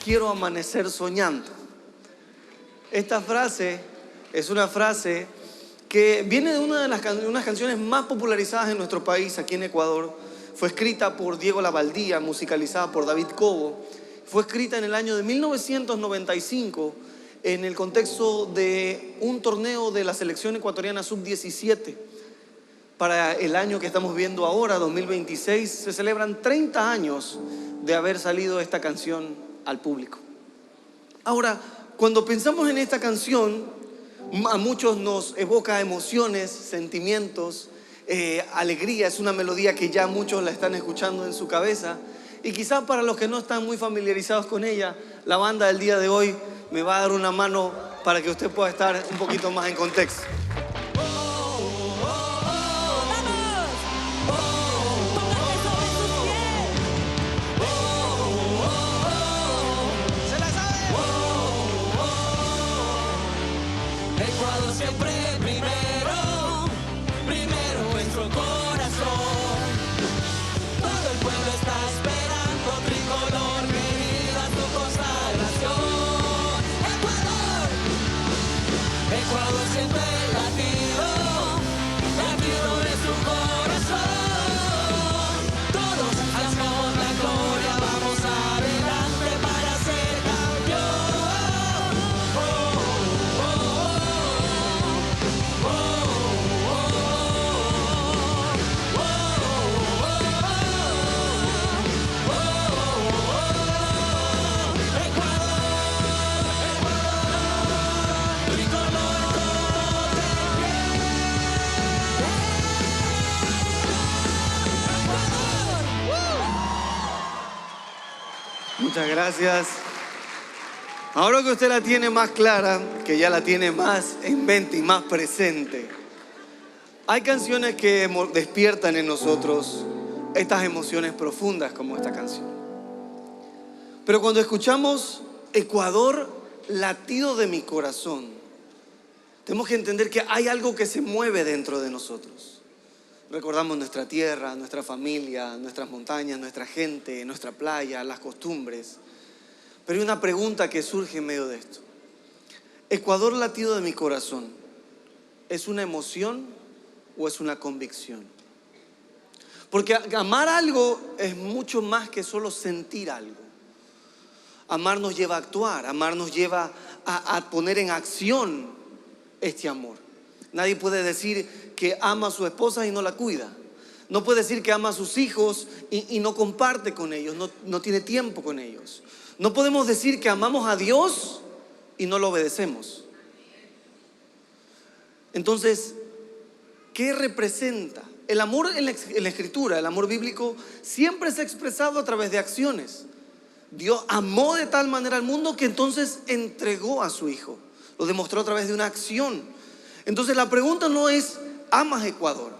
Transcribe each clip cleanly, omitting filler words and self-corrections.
quiero amanecer soñando. Esta frase es una frase que viene de una de unas canciones más popularizadas en nuestro país, aquí en Ecuador. Fue escrita por Diego Lavaldía, musicalizada por David Cobo. Fue escrita en el año de 1995 en el contexto de un torneo de la selección ecuatoriana sub-17. Para el año que estamos viendo ahora, 2026, se celebran 30 años de haber salido esta canción al público. Ahora, cuando pensamos en esta canción, a muchos nos evoca emociones, sentimientos, alegría. Es una melodía que ya muchos la están escuchando en su cabeza. Y quizás para los que no están muy familiarizados con ella, la banda del día de hoy me va a dar una mano para que usted pueda estar un poquito más en contexto. Ecuador siempre primero, primero nuestro corazón. Todo el pueblo está esperando tricolor, querida tu consagración. Ecuador, Ecuador siente el latido, latido de su corazón. Todos alzamos la gloria, vamos adelante para ser campeón. Muchas gracias. Ahora que usted la tiene más clara, que ya la tiene más en mente y más presente, hay canciones que despiertan en nosotros estas emociones profundas como esta canción. Pero cuando escuchamos Ecuador, latido de mi corazón, tenemos que entender que hay algo que se mueve dentro de nosotros. Recordamos nuestra tierra, nuestra familia, nuestras montañas, nuestra gente, nuestra playa, las costumbres. Pero hay una pregunta que surge en medio de esto. Ecuador, latido de mi corazón, ¿es una emoción o es una convicción? Porque amar algo es mucho más que solo sentir algo. Amar nos lleva a actuar, amar nos lleva a poner en acción este amor. Nadie puede decir que ama a su esposa y no la cuida. No puede decir que ama a sus hijos y no comparte con ellos, no tiene tiempo con ellos. No podemos decir que amamos a Dios y no lo obedecemos. Entonces, ¿qué representa? El amor en la Escritura, el amor bíblico, siempre se ha expresado a través de acciones. Dios amó de tal manera al mundo que entonces entregó a su Hijo. Lo demostró a través de una acción. Entonces la pregunta no es, ¿amas Ecuador?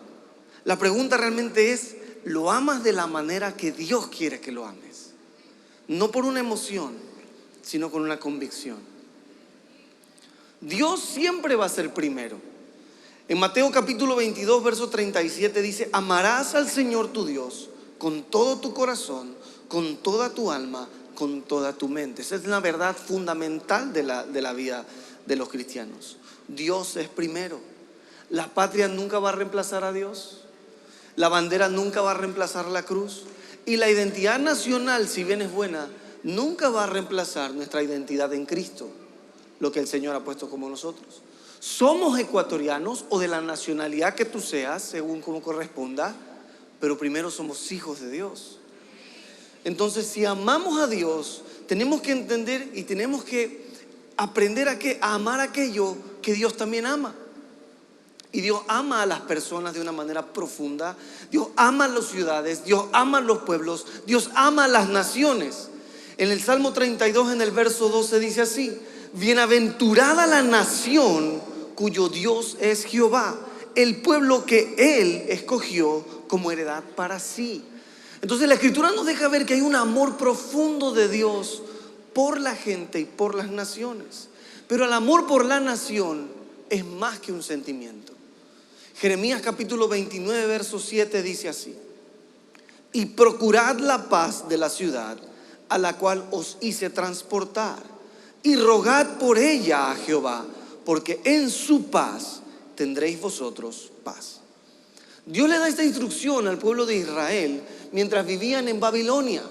La pregunta realmente es, ¿lo amas de la manera que Dios quiere que lo ames? No por una emoción, sino con una convicción. Dios siempre va a ser primero. En Mateo capítulo 22, verso 37 dice, amarás al Señor tu Dios con todo tu corazón, con toda tu alma, con toda tu mente. Esa es la verdad fundamental de la vida de los cristianos. Dios es primero. La patria nunca va a reemplazar a Dios. La bandera nunca va a reemplazar la cruz. Y la identidad nacional, si bien es buena, nunca va a reemplazar nuestra identidad en Cristo, lo que el Señor ha puesto como nosotros. Somos ecuatorianos o de la nacionalidad que tú seas, según como corresponda, pero primero somos hijos de Dios. Entonces, si amamos a Dios, tenemos que entender y tenemos que aprender a amar aquello que Dios también ama. Y Dios ama a las personas de una manera profunda. Dios ama a las ciudades, Dios ama a los pueblos, Dios ama a las naciones. En el Salmo 32, en el verso 12 dice así: bienaventurada la nación cuyo Dios es Jehová, el pueblo que Él escogió como heredad para sí. Entonces la Escritura nos deja ver que hay un amor profundo de Dios por la gente y por las naciones. Pero el amor por la nación es más que un sentimiento. Jeremías capítulo 29, verso 7 dice así: y procurad la paz de la ciudad, a la cual os hice transportar, y rogad por ella a Jehová, porque en su paz tendréis vosotros paz. Dios le da esta instrucción al pueblo de Israel mientras vivían en Babilonia.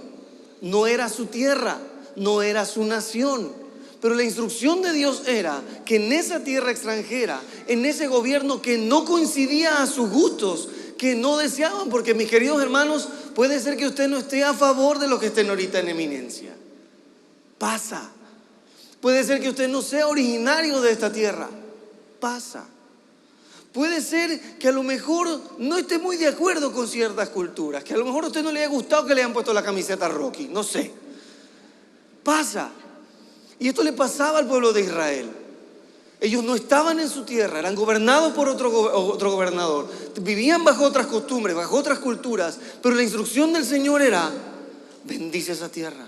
No era su tierra, no era su nación, pero la instrucción de Dios era que en esa tierra extranjera, en ese gobierno que no coincidía a sus gustos, que no deseaban, porque mis queridos hermanos, puede ser que usted no esté a favor de los que estén ahorita en eminencia. Pasa. Puede ser que usted no sea originario de esta tierra. Pasa. Puede ser que a lo mejor no esté muy de acuerdo con ciertas culturas, que a lo mejor a usted no le haya gustado que le hayan puesto la camiseta Rocky, no sé. Pasa. Y esto le pasaba al pueblo de Israel. Ellos no estaban en su tierra, eran gobernados por otro gobernador, vivían bajo otras costumbres, bajo otras culturas, pero la instrucción del Señor era: bendice esa tierra,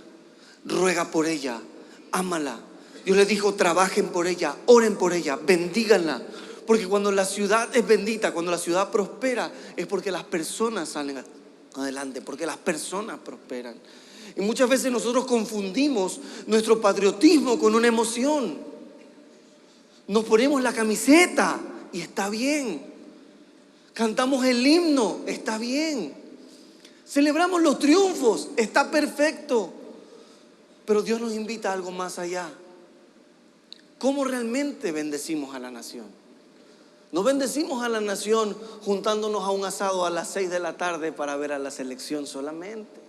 ruega por ella, ámala. Dios les dijo: trabajen por ella, oren por ella, bendíganla. Porque cuando la ciudad es bendita, cuando la ciudad prospera, es porque las personas salen adelante, porque las personas prosperan. Y muchas veces nosotros confundimos nuestro patriotismo con una emoción. Nos ponemos la camiseta y está bien. Cantamos el himno, está bien. Celebramos los triunfos, está perfecto. Pero Dios nos invita a algo más allá. ¿Cómo realmente bendecimos a la nación? No bendecimos a la nación juntándonos a un asado a las 6 de la tarde para ver a la selección solamente.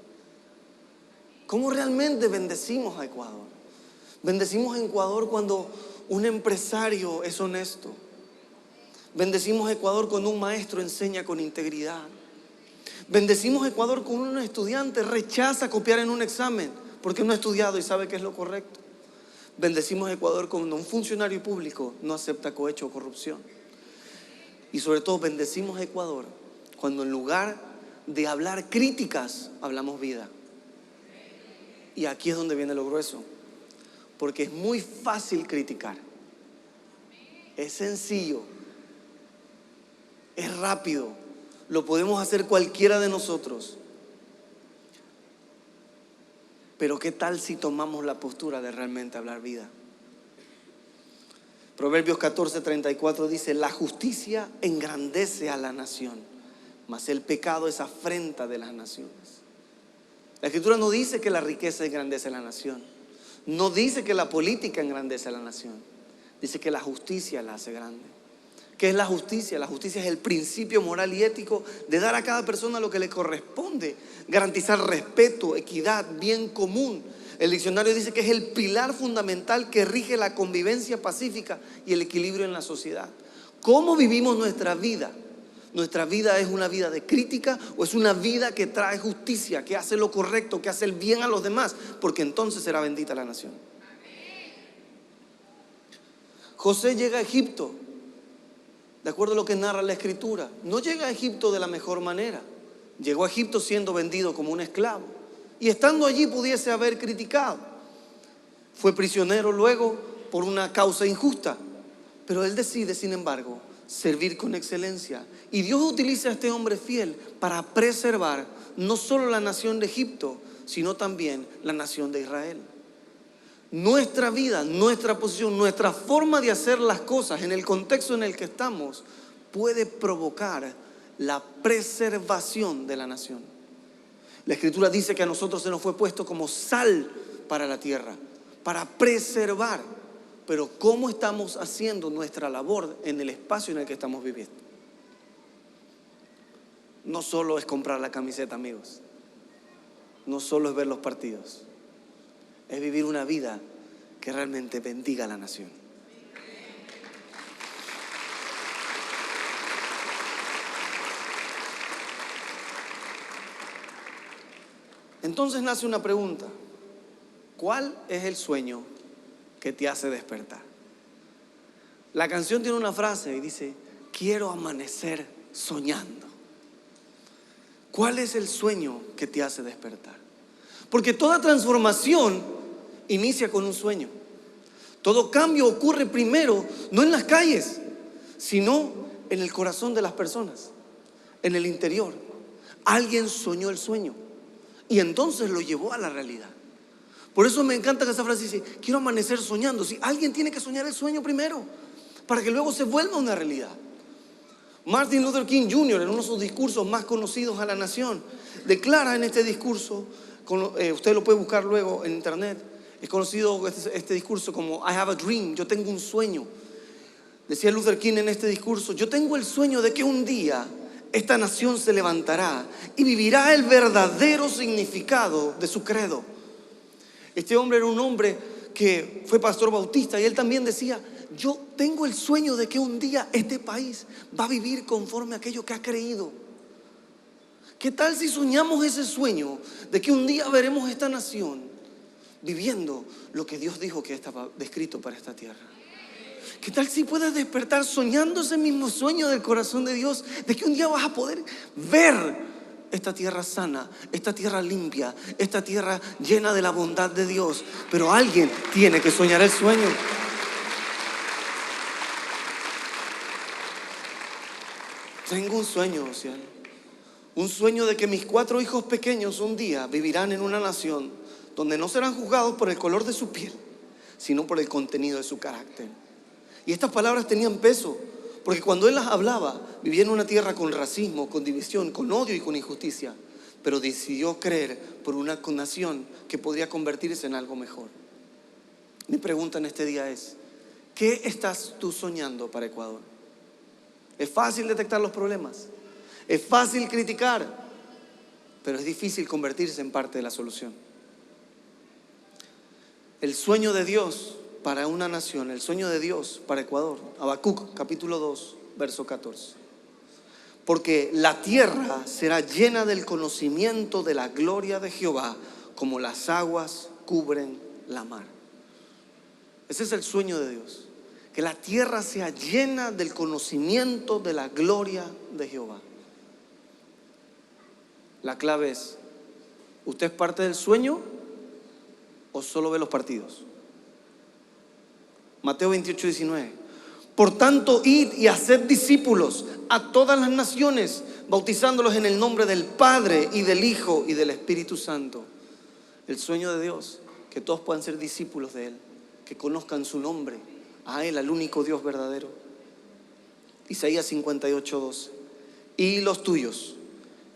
¿Cómo realmente bendecimos a Ecuador? Bendecimos a Ecuador cuando un empresario es honesto. Bendecimos a Ecuador cuando un maestro enseña con integridad. Bendecimos a Ecuador cuando un estudiante rechaza copiar en un examen porque no ha estudiado y sabe que es lo correcto. Bendecimos a Ecuador cuando un funcionario público no acepta cohecho o corrupción. Y sobre todo bendecimos a Ecuador cuando en lugar de hablar críticas, hablamos vida. Y aquí es donde viene lo grueso. Porque es muy fácil criticar. Es sencillo. Es rápido. Lo podemos hacer cualquiera de nosotros. Pero ¿qué tal si tomamos la postura de realmente hablar vida? Proverbios 14:34 dice: la justicia engrandece a la nación, mas el pecado es afrenta de las naciones. La Escritura no dice que la riqueza engrandece a la nación. No dice que la política engrandece a la nación. Dice que la justicia la hace grande. ¿Qué es la justicia? La justicia es el principio moral y ético de dar a cada persona lo que le corresponde. Garantizar respeto, equidad, bien común. El diccionario dice que es el pilar fundamental que rige la convivencia pacífica y el equilibrio en la sociedad. ¿Cómo vivimos nuestra vida? ¿Nuestra vida es una vida de crítica o es una vida que trae justicia, que hace lo correcto, que hace el bien a los demás? Porque entonces será bendita la nación. José llega a Egipto, de acuerdo a lo que narra la Escritura. No llega a Egipto de la mejor manera. Llegó a Egipto siendo vendido como un esclavo. Y estando allí pudiese haber criticado. Fue prisionero luego por una causa injusta. Pero él decide, sin embargo, servir con excelencia. Y Dios utiliza a este hombre fiel para preservar no solo la nación de Egipto, sino también la nación de Israel. Nuestra vida, nuestra posición, nuestra forma de hacer las cosas en el contexto en el que estamos puede provocar la preservación de la nación. La Escritura dice que a nosotros se nos fue puesto como sal para la tierra, para preservar. Pero ¿cómo estamos haciendo nuestra labor en el espacio en el que estamos viviendo? No solo es comprar la camiseta, amigos. No solo es ver los partidos. Es vivir una vida que realmente bendiga a la nación. Entonces nace una pregunta: ¿cuál es el sueño que te hace despertar? La canción tiene una frase y dice: quiero amanecer soñando. ¿Cuál es el sueño que te hace despertar? Porque toda transformación inicia con un sueño. Todo cambio ocurre primero, no en las calles, sino en el corazón de las personas, en el interior. Alguien soñó el sueño y entonces lo llevó a la realidad. Por eso me encanta que esa frase dice, quiero amanecer soñando. Si alguien tiene que soñar el sueño primero, para que luego se vuelva una realidad. Martin Luther King Jr., en uno de sus discursos más conocidos a la nación, declara en este discurso, usted lo puede buscar luego en internet, es conocido este discurso como I have a dream, yo tengo un sueño. Decía Luther King en este discurso, yo tengo el sueño de que un día esta nación se levantará y vivirá el verdadero significado de su credo. Este hombre era un hombre que fue pastor bautista y él también decía, yo tengo el sueño de que un día este país va a vivir conforme a aquello que ha creído. ¿Qué tal si soñamos ese sueño de que un día veremos esta nación viviendo lo que Dios dijo que estaba descrito para esta tierra? ¿Qué tal si puedes despertar soñando ese mismo sueño del corazón de Dios de que un día vas a poder ver esta tierra sana, esta tierra limpia, esta tierra llena de la bondad de Dios? Pero alguien tiene que soñar el sueño. Tengo un sueño, Ociel. Un sueño de que mis 4 hijos pequeños un día vivirán en una nación donde no serán juzgados por el color de su piel, sino por el contenido de su carácter. Y estas palabras tenían peso, porque cuando él las hablaba, vivía en una tierra con racismo, con división, con odio y con injusticia, pero decidió creer por una nación que podría convertirse en algo mejor. Mi pregunta en este día es, ¿qué estás tú soñando para Ecuador? Es fácil detectar los problemas, es fácil criticar, pero es difícil convertirse en parte de la solución. El sueño de Dios para una nación, el sueño de Dios para Ecuador. Habacuc, capítulo 2, verso 14. Porque la tierra será llena del conocimiento de la gloria de Jehová, como las aguas cubren la mar. Ese es el sueño de Dios. Que la tierra sea llena del conocimiento de la gloria de Jehová. La clave es, ¿usted es parte del sueño o solo ve los partidos? Mateo 28, 19. Por tanto, id y haced discípulos a todas las naciones, bautizándolos en el nombre del Padre y del Hijo y del Espíritu Santo. El sueño de Dios, que todos puedan ser discípulos de Él, que conozcan su nombre, a Él, al único Dios verdadero. Isaías 58, 12. Y los tuyos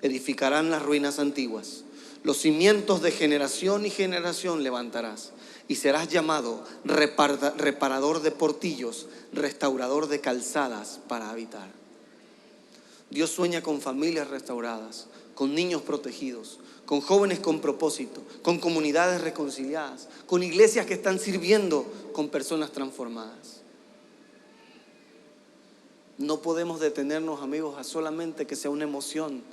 edificarán las ruinas antiguas, los cimientos de generación y generación levantarás, y serás llamado reparador de portillos, restaurador de calzadas para habitar. Dios sueña con familias restauradas, con niños protegidos, con jóvenes con propósito, con comunidades reconciliadas, con iglesias que están sirviendo, con personas transformadas. No podemos detenernos, amigos, a solamente que sea una emoción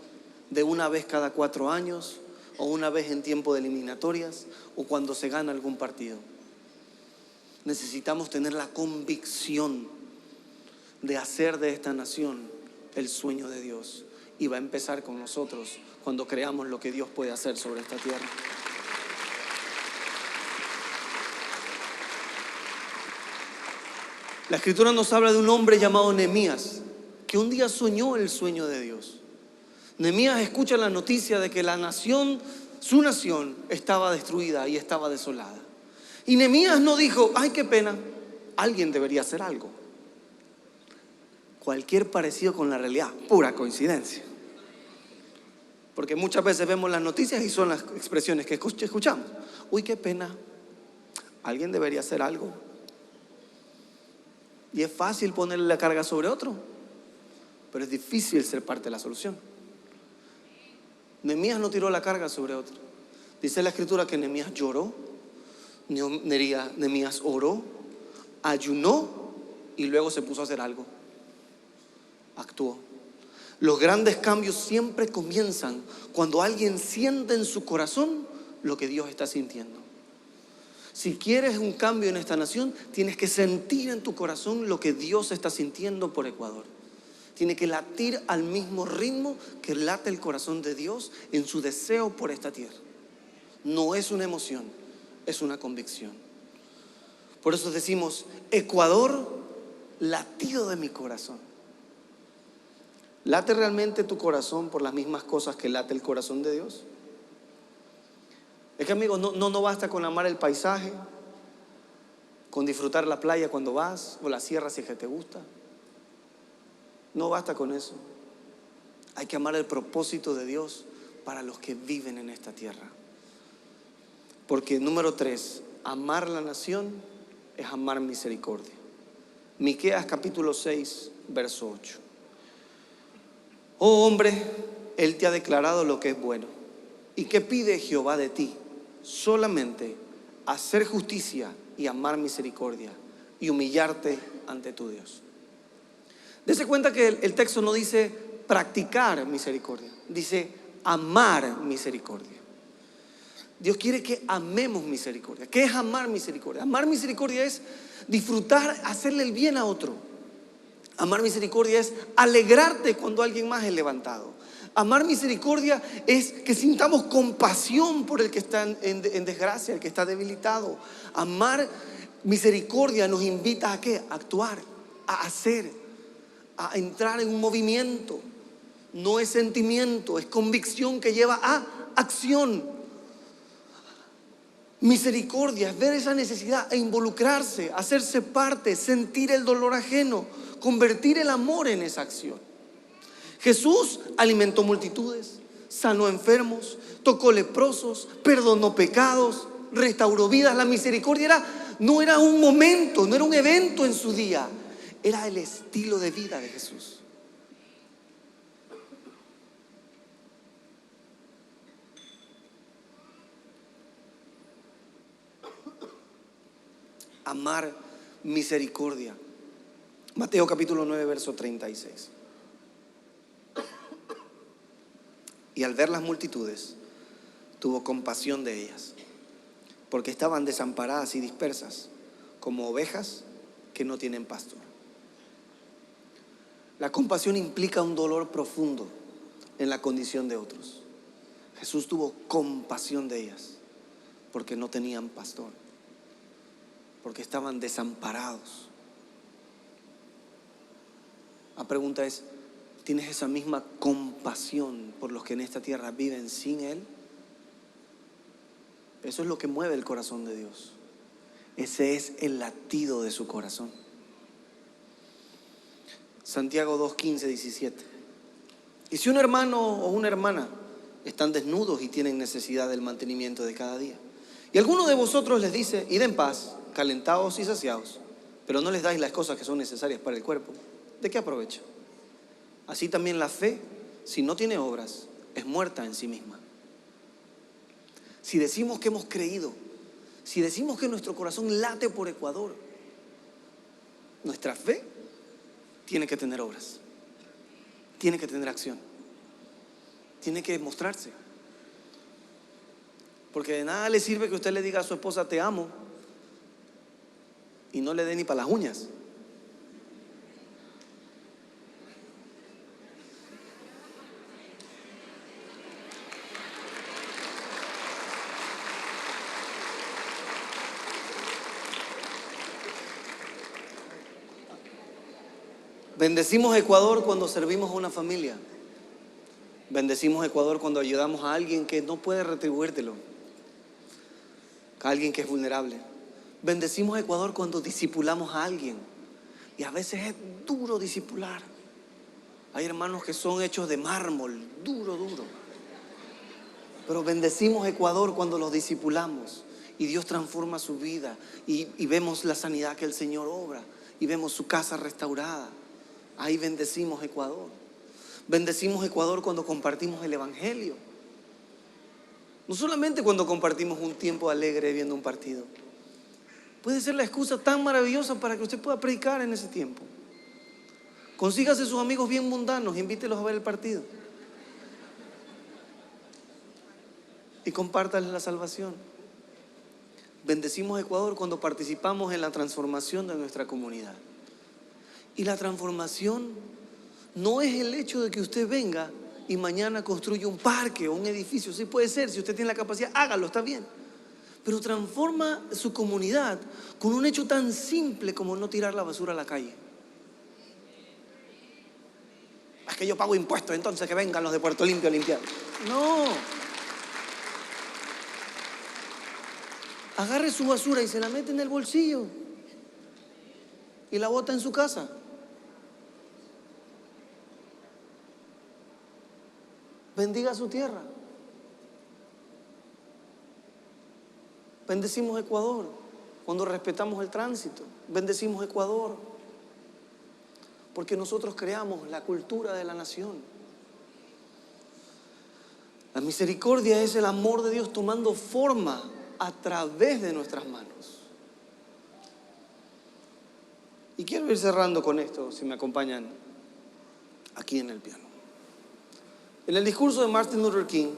de una vez cada 4 años, o una vez en tiempo de eliminatorias, o cuando se gana algún partido. Necesitamos tener la convicción de hacer de esta nación el sueño de Dios. Y va a empezar con nosotros cuando creamos lo que Dios puede hacer sobre esta tierra. La Escritura nos habla de un hombre llamado Nehemías, que un día soñó el sueño de Dios. Nehemías escucha la noticia de que la nación, su nación, estaba destruida y estaba desolada. Y Nehemías no dijo, ay, qué pena, alguien debería hacer algo. Cualquier parecido con la realidad, pura coincidencia. Porque muchas veces vemos las noticias y son las expresiones que escuchamos. Uy, qué pena, alguien debería hacer algo. Y es fácil ponerle la carga sobre otro, pero es difícil ser parte de la solución. Nehemías no tiró la carga sobre otro. Dice la Escritura que Nehemías lloró, Nehemías oró, ayunó y luego se puso a hacer algo. Actuó. Los grandes cambios siempre comienzan cuando alguien siente en su corazón lo que Dios está sintiendo. Si quieres un cambio en esta nación, tienes que sentir en tu corazón lo que Dios está sintiendo por Ecuador. Tiene que latir al mismo ritmo que late el corazón de Dios en su deseo por esta tierra. No es una emoción, es una convicción. Por eso decimos, Ecuador, latido de mi corazón. ¿Late realmente tu corazón por las mismas cosas que late el corazón de Dios? Es que, amigos, no basta con amar el paisaje, con disfrutar la playa cuando vas, o la sierra si es que te gusta. No basta con eso. Hay que amar el propósito de Dios para los que viven en esta tierra. Porque número 3, amar la nación es amar misericordia. Miqueas capítulo 6, verso 8. Oh hombre, Él te ha declarado lo que es bueno. ¿Y qué pide Jehová de ti? Solamente hacer justicia y amar misericordia y humillarte ante tu Dios. Dese cuenta que el texto no dice practicar misericordia, dice amar misericordia. Dios quiere que amemos misericordia. ¿Qué es amar misericordia? Amar misericordia es disfrutar, hacerle el bien a otro. Amar misericordia es alegrarte cuando alguien más es levantado. Amar misericordia es que sintamos compasión por el que está en desgracia, el que está debilitado. Amar misericordia nos invita ¿a qué? A actuar, a hacer, a entrar en un movimiento. No es sentimiento, es convicción que lleva a acción. Misericordia es ver esa necesidad e involucrarse, hacerse parte, sentir el dolor ajeno, convertir el amor en esa acción. Jesús alimentó multitudes, sanó enfermos, tocó leprosos, perdonó pecados, restauró vidas. La misericordia no era un momento, no era un evento en su día, era el estilo de vida de Jesús. Amar misericordia. Mateo capítulo 9, verso 36. Y al ver las multitudes, tuvo compasión de ellas, porque estaban desamparadas y dispersas, como ovejas que no tienen pastor. La compasión implica un dolor profundo en la condición de otros. Jesús tuvo compasión de ellas, porque no tenían pastor, porque estaban desamparados. La pregunta es, ¿tienes esa misma compasión por los que en esta tierra viven sin Él? Eso es lo que mueve el corazón de Dios. Ese es el latido de su corazón. Santiago 2, 15, 17. Y si un hermano o una hermana están desnudos y tienen necesidad del mantenimiento de cada día, y alguno de vosotros les dice, id en paz, calentados y saciados, pero no les dais las cosas que son necesarias para el cuerpo, ¿de qué aprovecha? Así también la fe, si no tiene obras, es muerta en sí misma. Si decimos que hemos creído, si decimos que nuestro corazón late por Ecuador, nuestra fe tiene que tener obras, tiene que tener acción, tiene que mostrarse. Porque de nada le sirve que usted le diga a su esposa te amo y no le dé ni para las uñas. Bendecimos Ecuador cuando servimos a una familia. Bendecimos Ecuador cuando ayudamos a alguien que no puede retribuírtelo, a alguien que es vulnerable. Bendecimos Ecuador cuando discipulamos a alguien. Y a veces es duro discipular. Hay hermanos que son hechos de mármol, duro. Pero bendecimos Ecuador cuando los discipulamos y Dios transforma su vida y vemos la sanidad que el Señor obra y vemos su casa restaurada. Ahí bendecimos Ecuador. Bendecimos Ecuador cuando compartimos el Evangelio. No solamente cuando compartimos un tiempo alegre viendo un partido. Puede ser la excusa tan maravillosa para que usted pueda predicar en ese tiempo. Consígase sus amigos bien mundanos, invítelos a ver el partido y compártales la salvación. Bendecimos Ecuador cuando participamos en la transformación de nuestra comunidad. Y la transformación no es el hecho de que usted venga y mañana construya un parque o un edificio. Sí puede ser, si usted tiene la capacidad, hágalo, está bien. Pero transforma su comunidad con un hecho tan simple como no tirar la basura a la calle. Es que yo pago impuestos, entonces que vengan los de Puerto Limpio a limpiar. No. agarre su basura y se la mete en el bolsillo y la bota en su casa. Bendiga su tierra. Bendecimos Ecuador cuando respetamos el tránsito. Bendecimos Ecuador porque nosotros creamos la cultura de la nación. La misericordia es el amor de Dios tomando forma a través de nuestras manos. Y quiero ir cerrando con esto, si me acompañan aquí en el piano. En el discurso de Martin Luther King,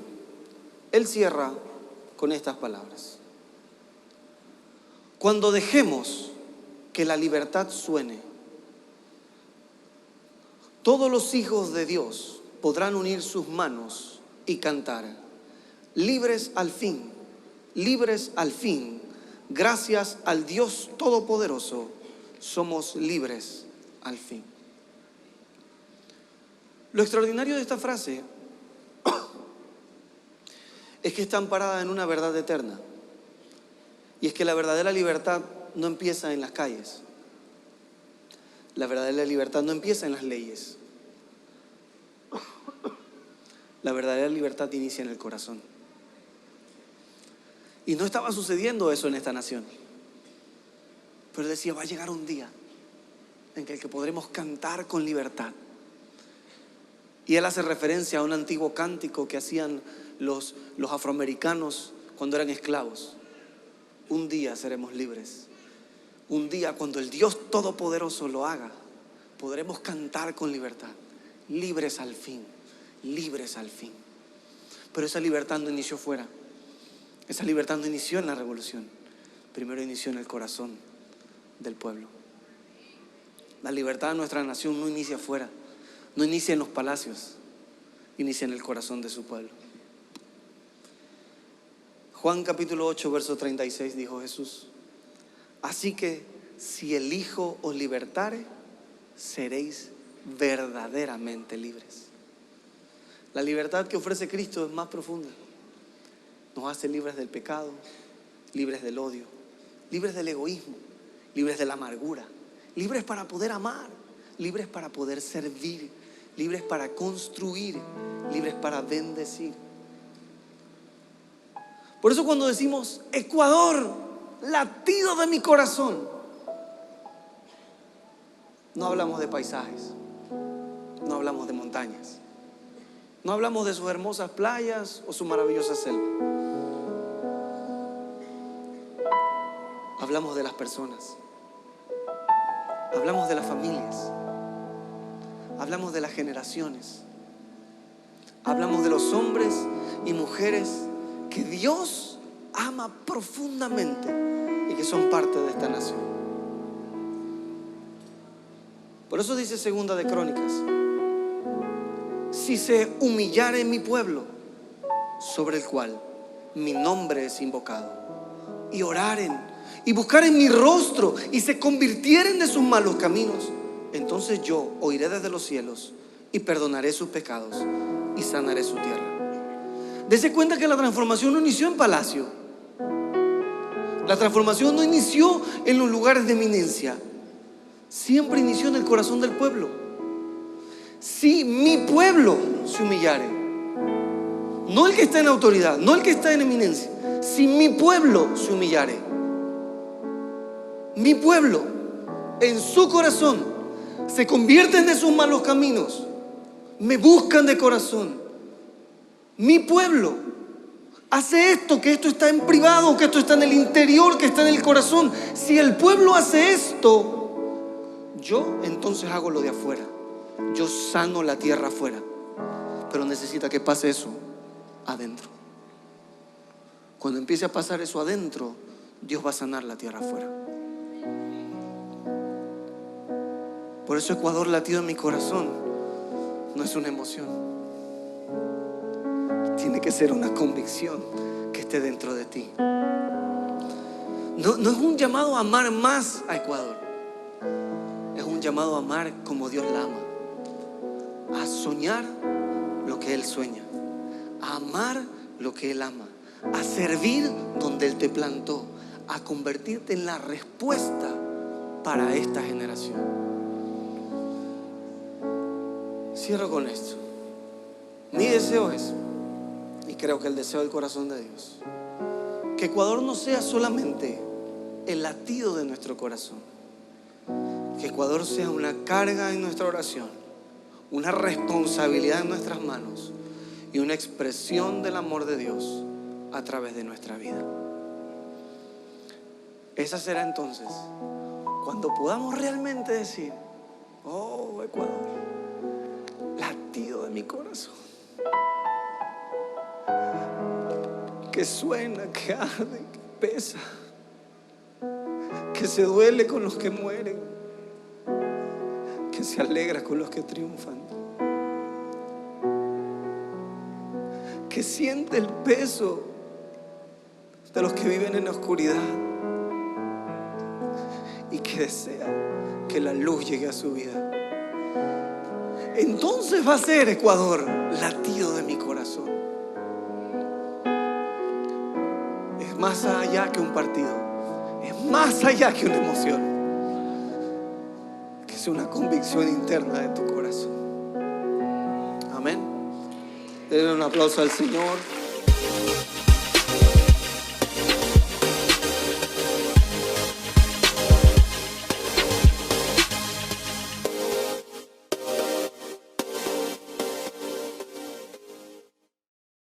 él cierra con estas palabras: cuando dejemos que la libertad suene, todos los hijos de Dios podrán unir sus manos y cantar: libres al fin, gracias al Dios Todopoderoso, somos libres al fin. Lo extraordinario de esta frase es que está amparada en una verdad eterna. Y es que la verdadera libertad no empieza en las calles. La verdadera libertad no empieza en las leyes. La verdadera libertad inicia en el corazón. Y no estaba sucediendo eso en esta nación. Pero él decía, va a llegar un día en que podremos cantar con libertad. Y él hace referencia a un antiguo cántico que hacían los afroamericanos cuando eran esclavos. Un día seremos libres. Un día, cuando el Dios Todopoderoso lo haga, podremos cantar con libertad. Libres al fin, libres al fin. Pero esa libertad no inició fuera. Esa libertad no inició en la revolución. Primero inició en el corazón del pueblo. La libertad de nuestra nación no inicia afuera, no inicia en los palacios, inicia en el corazón de su pueblo. Juan capítulo 8, verso 36 dijo Jesús: así que si el Hijo os libertare, seréis verdaderamente libres. La libertad que ofrece Cristo es más profunda. Nos hace libres del pecado, libres del odio, libres del egoísmo, libres de la amargura, libres para poder amar, libres para poder servir, libres para construir, libres para bendecir. Por eso cuando decimos Ecuador, latido de mi corazón, no hablamos de paisajes, no hablamos de montañas, no hablamos de sus hermosas playas o su maravillosa selva. Hablamos de las personas, hablamos de las familias, hablamos de las generaciones, hablamos de los hombres y mujeres que Dios ama profundamente y que son parte de esta nación. Por eso dice Segunda de Crónicas: si se humillare mi pueblo, sobre el cual mi nombre es invocado, y oraren y buscaren mi rostro y se convirtieren de sus malos caminos, entonces yo oiré desde los cielos y perdonaré sus pecados y sanaré su tierra. Dese cuenta que la transformación no inició en palacio. La transformación no inició en los lugares de eminencia. Siempre inició en el corazón del pueblo. Si mi pueblo se humillare, no el que está en autoridad, no el que está en eminencia, si mi pueblo se humillare, mi pueblo en su corazón se convierten de sus malos caminos, me buscan de corazón, mi pueblo hace esto, que esto está en privado, que esto está en el interior, que está en el corazón. Si el pueblo hace esto, yo entonces hago lo de afuera. Yo sano la tierra afuera, pero necesita que pase eso adentro. Cuando empiece a pasar eso adentro, Dios va a sanar la tierra afuera. Por eso Ecuador latido en mi corazón no es una emoción, tiene que ser una convicción que esté dentro de ti. No es un llamado a amar más a Ecuador, es un llamado a amar como Dios la ama, a soñar lo que Él sueña, a amar lo que Él ama, a servir donde Él te plantó, a convertirte en la respuesta para esta generación. Cierro con esto. Mi deseo es, y creo que el deseo del corazón de Dios, que Ecuador no sea solamente el latido de nuestro corazón, que Ecuador sea una carga en nuestra oración, una responsabilidad en nuestras manos y una expresión del amor de Dios a través de nuestra vida. Esa será entonces cuando podamos realmente decir: oh, Ecuador, latido de mi corazón, que suena, que arde, que pesa, que se duele con los que mueren, que se alegra con los que triunfan, que siente el peso de los que viven en la oscuridad y que desea que la luz llegue a su vida. Entonces va a ser, Ecuador, latido de mi corazón. Es más allá que un partido, es más allá que una emoción, que es una convicción interna de tu corazón. Amén. Denle un aplauso al Señor.